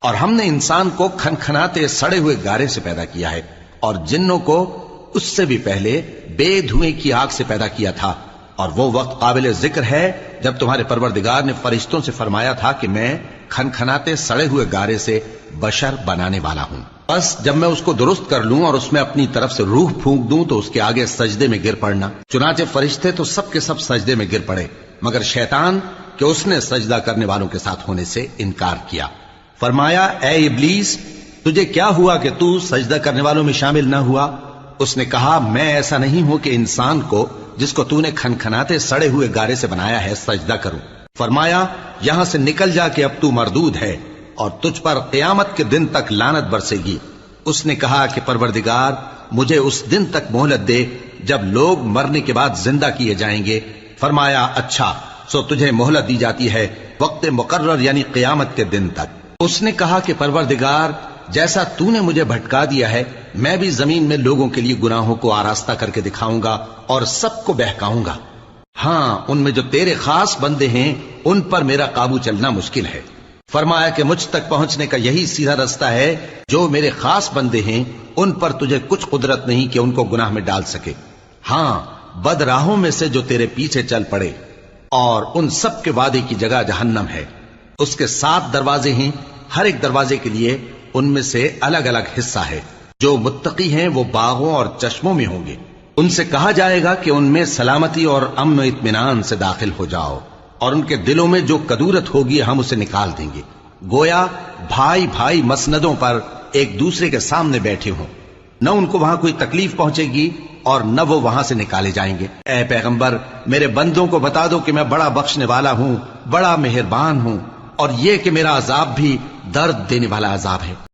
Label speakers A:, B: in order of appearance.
A: اور ہم نے انسان کو کھنکھناتے سڑے ہوئے گارے سے پیدا کیا ہے، اور جنوں کو اس سے بھی پہلے بے دھوئیں کی آگ سے پیدا کیا تھا۔ اور وہ وقت قابل ذکر ہے جب تمہارے پروردگار نے فرشتوں سے فرمایا تھا کہ میں کھنکھناتے سڑے ہوئے گارے سے بشر بنانے والا ہوں، بس جب میں اس کو درست کر لوں اور اس میں اپنی طرف سے روح پھونک دوں تو اس کے آگے سجدے میں گر پڑنا۔ چنانچہ فرشتے تو سب کے سب سجدے میں گر پڑے مگر شیطان کہ اس نے سجدہ کرنے والوں کے ساتھ ہونے سے انکار کیا۔ فرمایا اے ابلیس، تجھے کیا ہوا کہ تو سجدہ کرنے والوں میں شامل نہ ہوا؟ اس نے کہا میں ایسا نہیں ہوں کہ انسان کو جس کو تو نے کھنکھناتے سڑے ہوئے گارے سے بنایا ہے سجدہ کروں۔ فرمایا یہاں سے نکل جا کہ اب تو مردود ہے اور تجھ پر قیامت کے دن تک لعنت برسے گی۔ اس نے کہا کہ پروردگار مجھے اس دن تک مہلت دے جب لوگ مرنے کے بعد زندہ کیے جائیں گے۔ فرمایا اچھا، سو تجھے مہلت دی جاتی ہے وقت مقرر یعنی قیامت کے دن تک۔ اس نے کہا کہ پروردگار جیسا تو نے مجھے بھٹکا دیا ہے میں بھی زمین میں لوگوں کے لیے گناہوں کو آراستہ کر کے دکھاؤں گا اور سب کو بہکاؤں گا۔ ہاں ان میں جو تیرے خاص بندے ہیں ان پر میرا قابو چلنا مشکل ہے۔ فرمایا کہ مجھ تک پہنچنے کا یہی سیدھا رستہ ہے، جو میرے خاص بندے ہیں ان پر تجھے کچھ قدرت نہیں کہ ان کو گناہ میں ڈال سکے۔ ہاں بد راہوں میں سے جو تیرے پیچھے چل پڑے، اور ان سب کے وعدے کی جگہ جہنم ہے، اس کے 7 دروازے ہیں، ہر ایک دروازے کے لیے ان میں سے الگ الگ حصہ ہے۔ جو متقی ہیں وہ باغوں اور چشموں میں ہوں گے، ان سے کہا جائے گا کہ ان میں سلامتی اور امن و اطمینان سے داخل ہو جاؤ، اور ان کے دلوں میں جو کدورت ہوگی ہم اسے نکال دیں گے، گویا بھائی بھائی مسندوں پر ایک دوسرے کے سامنے بیٹھے ہوں، نہ ان کو وہاں کوئی تکلیف پہنچے گی اور نہ وہ وہاں سے نکالے جائیں گے۔ اے پیغمبر میرے بندوں کو بتا دو کہ میں بڑا بخشنے والا ہوں، بڑا مہربان ہوں، اور یہ کہ میرا عذاب بھی درد دینے والا عذاب ہے۔